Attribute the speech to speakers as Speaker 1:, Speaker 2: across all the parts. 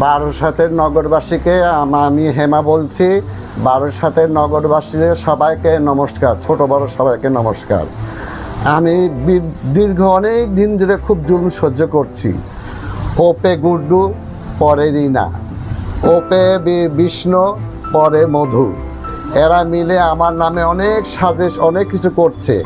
Speaker 1: বারাসাতের নগরবাসীকে আমি হেমা বলছি। বারাসাতের নগরবাসীদের সবাইকে নমস্কার, ছোট বড় সবাইকে নমস্কার। আমি দীর্ঘ অনেক দিন ধরে খুব জুলুম সহ্য করছি। ওপে গুড্ডু, পরে রিনা, ওপে বিষ্ণু, পরে মধু, এরা মিলে আমার নামে অনেক সাজেশ অনেক কিছু করছে।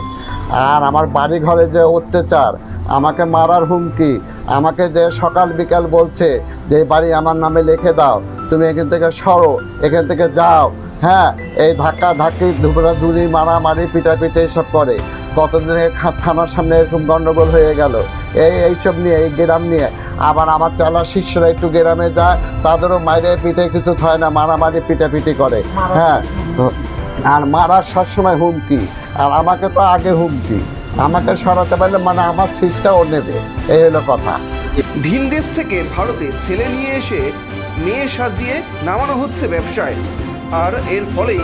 Speaker 1: আর আমার বাড়ি ঘরে যে অত্যাচার, আমাকে মারার হুমকি, আমাকে যে সকাল বিকাল বলছে যে এই বাড়ি আমার নামে লিখে দাও, তুমি এখান থেকে সরো, এখান থেকে যাও। হ্যাঁ, এই ধাক্কা ধাক্কি ধুবড়াধুরি মারামারি পিটাপিটি এইসব করে। কতদিনে থানার সামনে এরকম গণ্ডগোল হয়ে গেল এইসব নিয়ে, এই গ্রাম নিয়ে। আবার আমার চালা শিষ্যরা একটু গ্রামে যায়, তাদেরও মাইরে পিঠে কিছু হয় না, মারামারি পিটাপিটি করে। হ্যাঁ, আর মারার সবসময় হুমকি, আর আমাকে তো আগে হুমকি। আমাকে সরাতে পারলে মানে আমার সিটটাও নেবে, এই হলো কথা।
Speaker 2: ভিন দেশ থেকে ভারতে ছেলে নিয়ে এসে মেয়ে সাজিয়ে নামানো হচ্ছে ব্যবসায়, আর এর ফলেই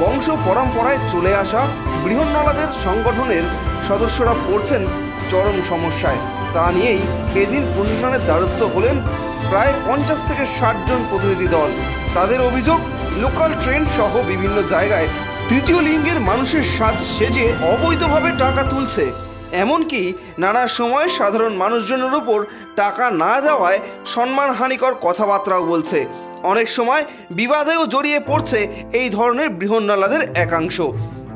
Speaker 2: বংশ পরম্পরায় চলে আসা বৃহন্নলাদের সংগঠনের সদস্যরা পড়ছেন চরম সমস্যায়। তা নিয়েই এদিন প্রশাসনের দ্বারস্থ হলেন প্রায় 50 থেকে 60 জন প্রতিনিধি দল। তাদের অভিযোগ, লোকাল ট্রেন সহ বিভিন্ন জায়গায় তৃতীয় লিঙ্গের মানুষের সাজ সেজে অবৈধভাবে টাকা তুলছে। এমনকি নানা সময় সাধারণ মানুষজনের উপর টাকা না দেওয়ায় সম্মানহানিকর কথাবার্তাও বলছে। অনেক সময় বিবাদেও জড়িয়ে পড়ছে এই ধরনের বৃহন্নলাদের একাংশ।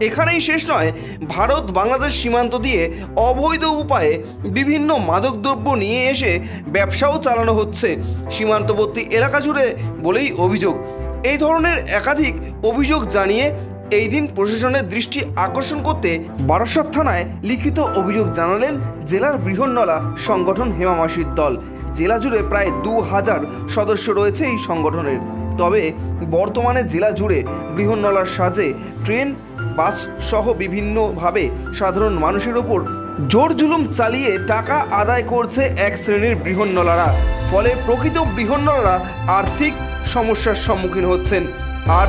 Speaker 2: এখানেই শেষ নয়, ভারত বাংলাদেশ সীমান্ত দিয়ে অবৈধ উপায়ে বিভিন্ন মাদকদ্রব্য নিয়ে এসে ব্যবসাও চালানো হচ্ছে সীমান্তবর্তী এলাকা জুড়ে বলেই অভিযোগ। এই ধরনের একাধিক অভিযোগ জানিয়ে এই দিন প্রশাসনের দৃষ্টি আকর্ষণ করতে বারাসাত থানায় লিখিত অভিযোগ জানালেন জেলার বৃহন্নলা সংগঠন হেমা মাসির দল। জেলা জুড়ে প্রায় 2000 সদস্য রয়েছে এই সংগঠনের। তবে বর্তমানে জেলা জুড়ে বৃহন্নলার সাজে ট্রেন, বাস সহ বিভিন্নভাবে সাধারণ মানুষের ওপর জোর জুলুম চালিয়ে টাকা আদায় করছে এক শ্রেণীর বৃহন্নলারা। ফলে প্রকৃত বৃহন্নলারা আর্থিক সমস্যার সম্মুখীন হচ্ছেন, আর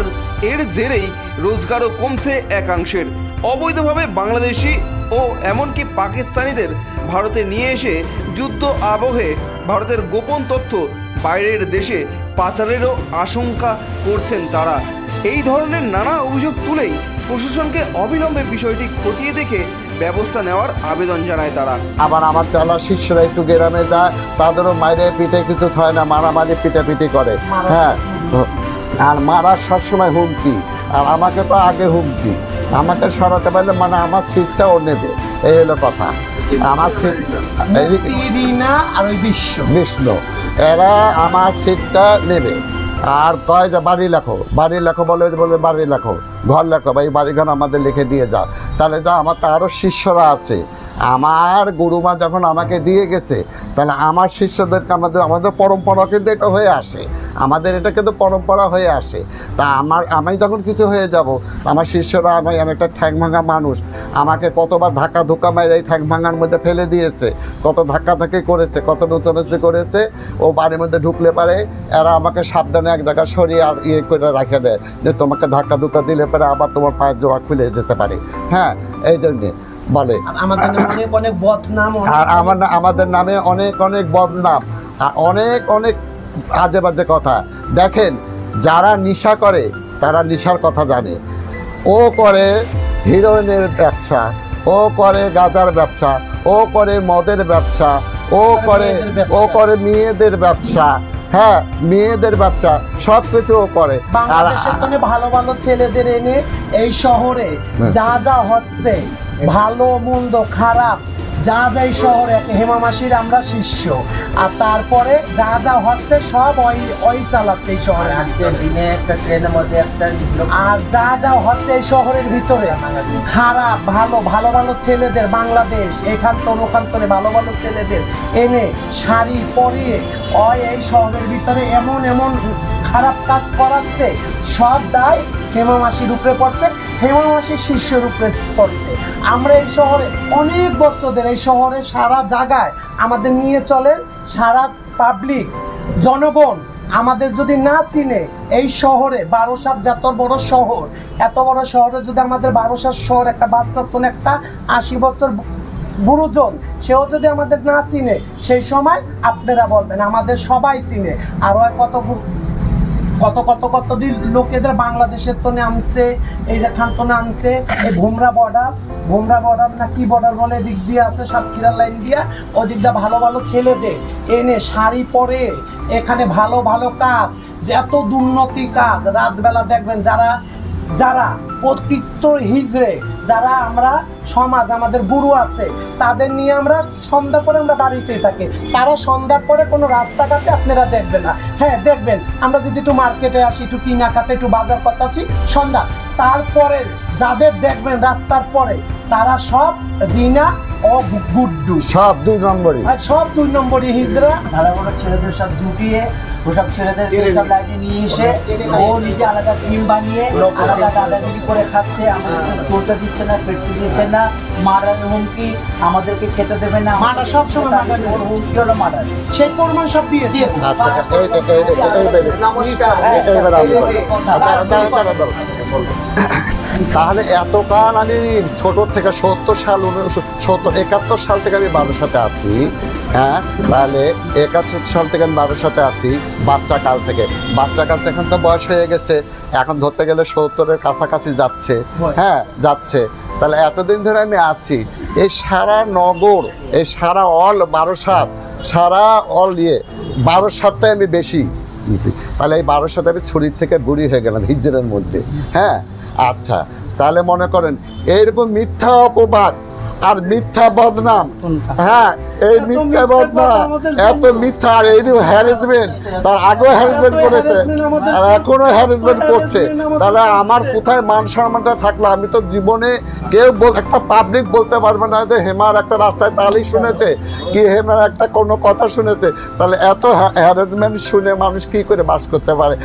Speaker 2: এর জেরেই রোজগারও কমছে একাংশের। অবৈধভাবে বাংলাদেশি ও এমনকি পাকিস্তানিদের ভারতে নিয়ে এসে যুদ্ধ আবহে ভারতের গোপন তথ্য বাইরের দেশে পাচারেরও আশঙ্কা করছেন তারা। এই ধরনের নানা অভিযোগ তুলেই প্রশাসনকে অবিলম্বে বিষয়টি খতিয়ে দেখে ব্যবস্থা নেওয়ার আবেদন জানায় তারা।
Speaker 1: আবার আমার চালা শিষ্যরা একটু গ্রামে যায়, তাদেরও মাইরে পিঠে কিছু হয় না, মারামারি পিটাপিটি করে। হ্যাঁ, আর মারার সবসময় হুমকি, আর আমাকে তো আগে হুমকি। আমাকে সরাতে পারলে মানে আমার সিটটাও নেবে, এই হলো কথা। আমার সিট আর ওই বিষ্ণু, এরা আমার সিটটা নেবে। আর কয় যে বাড়ি লেখো, বাড়ি লেখো, বলে বাড়ি লেখো, ঘর লেখো, বা এই বাড়িঘর আমাদের লিখে দিয়ে যাও। তাহলে যা আমার তো আরও শিষ্যরা আছে, আমার গুরুমা যখন আমাকে দিয়ে গেছে, তাহলে আমার শিষ্যদেরকে আমাদের পরম্পরা কিন্তু এটা হয়ে আসে, আমাদের এটা কিন্তু পরম্পরা হয়ে আসে। তা আমি যখন কিছু হয়ে যাব, আমার শিষ্যরা, আমি একটা ঠ্যাং ভাঙা মানুষ, আমাকে কতবার ধাক্কা ধোক্কা মেরে এই ঠ্যাং ভাঙার মধ্যে ফেলে দিয়েছে, কত ধাক্কাধাক্কি করেছে, কত নূতনচি করেছে। ও বাড়ির মধ্যে ঢুকলে পারে এরা আমাকে সাবধানে এক জায়গায় সরিয়ে আর ইয়ে করে রেখে দেয় যে তোমাকে ধাক্কা ধোক্কা দিলে পরে আবার তোমার পায়ের জোড়া খুলে যেতে পারে। হ্যাঁ, এই জন্যে বলে আমাদের নামে অনেক অনেক বদনাম, অনেক অনেক আজে বাজে কথা। দেখেন, যারা নেশা করে তারা নেশার কথা জানে। ও করে হিরোইনের ব্যবসা, ও করে গাঁজার ব্যবসা, ও করে মদের ব্যবসা, ও করে মেয়েদের ব্যবসা। হ্যাঁ, মেয়েদের ব্যবসা সব কিছু ও করে।
Speaker 3: ভালো ভালো ছেলেদের এনে এই শহরে যা যা হচ্ছে, ভালো মন্দ খারাপ যা যা এই শহরে, হেমা মাসির আমরা শিষ্য, আর তারপরে যা যা হচ্ছে সব ওই চালাচ্ছে এই শহরে। আজকের দিনে একটা ট্রেনের মধ্যে একটা, আর যা যা হচ্ছে এই শহরের ভিতরে খারাপ ভালো ভালো ভালো ছেলেদের, বাংলাদেশ এখান ওখান ভালো ভালো ছেলেদের এনে শাড়ি পরিয়ে এই শহরের ভিতরে এমন এমন খারাপ কাজ করাচ্ছে। সব দায় হেমা মাসির উপরে পড়ছে, হেমা মাসির শিষ্যের উপরে পড়ছে। আমরা এই শহরে অনেক বছরদের, এই শহরে সারা জায়গায় আমাদের নিয়ে চলে, সারা পাবলিক জনগণ আমাদের যদি না চিনে, এই শহরে বারাসাত যত বড় শহর, এত বড় শহরে যদি আমাদের বারাসাত শহর একটা বাচ্চা, একটা 80 বছর গুরুজন, সেও যদি আমাদের না চিনে সেই সময় আপনারা বলবেন আমাদের সবাই চিনে। আর ওই কত লোকেদের বাংলাদেশের তো নামছে, এই যে খান্তনে আনছে, এই ভোমরা বর্ডার না কি বর্ডার বলে এদিক দিয়ে আছে, সাতক্ষীরার লাইন দিয়া, ওদিক দিয়ে ভালো ভালো ছেলেদের এনে শাড়ি পরে এখানে ভালো ভালো কাজ, যে এত দুর্নীতি কাজ রাতবেলা দেখবেন যারা প্রকৃত হিজড়ে, যারা আমরা সমাজ, আমাদের গুরু আছে, তাদের নিয়ে আমরা সন্ধ্যার পরে আমরা বাড়িতেই থাকি। তারা সন্ধ্যার পরে কোনো রাস্তাঘাটে আপনারা দেখবেন না। হ্যাঁ দেখবেন, আমরা যদি একটু মার্কেটে আসি, একটু কেনাকাটা, একটু বাজার করতে আসি সন্ধ্যা, তারপরে যাদের দেখবেন রাস্তার পরে তারা সব রিনা ও গুড্ডু,
Speaker 1: সব 2 নম্বরই,
Speaker 3: সব 2 নম্বরই হিজড়া।
Speaker 4: ভালো ভালো ছেলেদের সব জুটিয়ে ওসব ছেলেদেরকে সব লাইনে নিয়ে এসে ও নিজে আলাদা টিম বানিয়ে আলাদা দাদাগিরি করে খাচ্ছে, আমাদেরকে চলতে দিচ্ছে না, পেটতে দিচ্ছে না, মারার হুমকি, আমাদেরকে খেতে দেবে না,
Speaker 3: মার্ডার সবসময় মার্ডার,
Speaker 4: ওর হুমকি হলো মারার।
Speaker 3: সেই প্রমাণ সব দিয়েছে।
Speaker 1: নমস্কার। তাহলে এতকাল আমি ছোট থেকে 71 সাল থেকে আমি বাবার সাথে আছি। হ্যাঁ, তাহলে 71 সাল থেকে আমি বাবার সাথে আছি, বাচ্চা কাল থেকে এখন তো বয়স হয়ে গেছে, এখন ধরতে গেলে 70-এর কাছাকাছি যাচ্ছে। হ্যাঁ যাচ্ছে। তাহলে এতদিন ধরে আমি আছি, এই সারা নগর, এই সারা অল 12 সারা অল 12 আমি বেশি। তাহলে এই 12 আমি ছুরির থেকে বুড়ি হয়ে গেলাম হিজড়ের মধ্যে। হ্যাঁ আচ্ছা, তাহলে মনে করেন এইরকম মিথ্যা অপবাদ আর মিথ্যা বদনাম, হ্যাঁ এই মিথ্যা বদনাম, এত মিথ্যা, আর এই হ্যারাসমেন্ট, তার আগেও হ্যারাসমেন্ট করেছে আর এখনো হ্যারাসমেন্ট করছে। তাহলে আমার কোথায় মান সম্মানটা থাকলো? আমি তো জীবনে কেউ একটা পাবলিক বলতে পারবে না যে হেমার একটা রাস্তায় তালি শুনেছে কি হেমার একটা কোনো কথা শুনেছে। তাহলে এত হ্যারাসমেন্ট শুনে মানুষ কি করে বাস করতে পারে?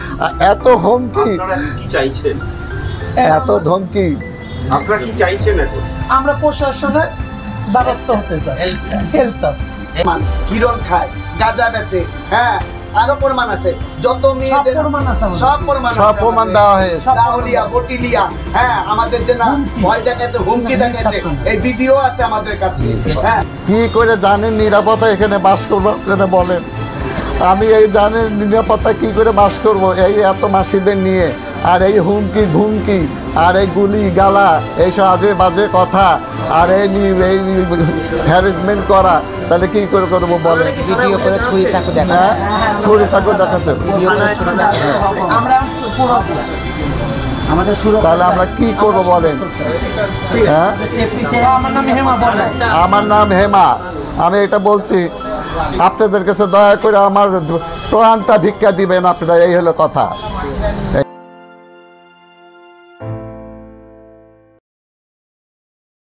Speaker 1: এত হুমকি,
Speaker 5: চাইছেন,
Speaker 1: এত ধমকি,
Speaker 5: আপনারা কি চাইছেন এখন?
Speaker 3: আমরা প্রশাসনের ব্যবস্থা হতে চাই, হেল্প চাচ্ছি।
Speaker 6: কিরণ খায়, গাঁজা বেচে, হ্যাঁ আরো প্রমাণ আছে, যত মেয়েদের
Speaker 3: প্রমাণ আছে আমাদের।
Speaker 6: সব প্রমাণ
Speaker 1: সব
Speaker 6: আছে
Speaker 1: প্রমাণ
Speaker 6: আমাদের।
Speaker 1: দেওয়া হয়েছে।
Speaker 6: দাউলিয়া, বটিলিয়া, হ্যাঁ আমাদের যে না ভয় দেখাচ্ছে, হুমকি দেখাচ্ছে, এই ভিডিও আছে আমাদের কাছে। হ্যাঁ
Speaker 1: কি করে জানেন নিরাপত্তা এখানে বাস করবো? এখানে বলেন, আমি এই জানেন নিরাপত্তা কি করে বাস করব এই এত মাসিদের নিয়ে, আর এই হুমকি ধুমকি, আর এই গুলি গালা, এইসব আজে বাজে কথা, আর এই হ্যারাসমেন্ট করা, তাহলে কি করে করবো বলেন?
Speaker 7: ভিডিও করে ছুরি চাকু দেখা,
Speaker 1: হ্যাঁ ছুরি থাকো দেখাতে,
Speaker 7: ভিডিও করে ছুরি চাকু।
Speaker 3: আমরা পুরো
Speaker 4: আমাদের সুরক্ষা,
Speaker 1: তাহলে আমরা কি করবো বলেন? হ্যাঁ
Speaker 3: আমার নাম হেমা বলে।
Speaker 1: আমার নাম হেমা, আমি এটা বলছি আপনাদের কাছে, দয়া করে আমার প্রাণটা ভিক্ষা দিবেন আপনারা, এই হলো কথা।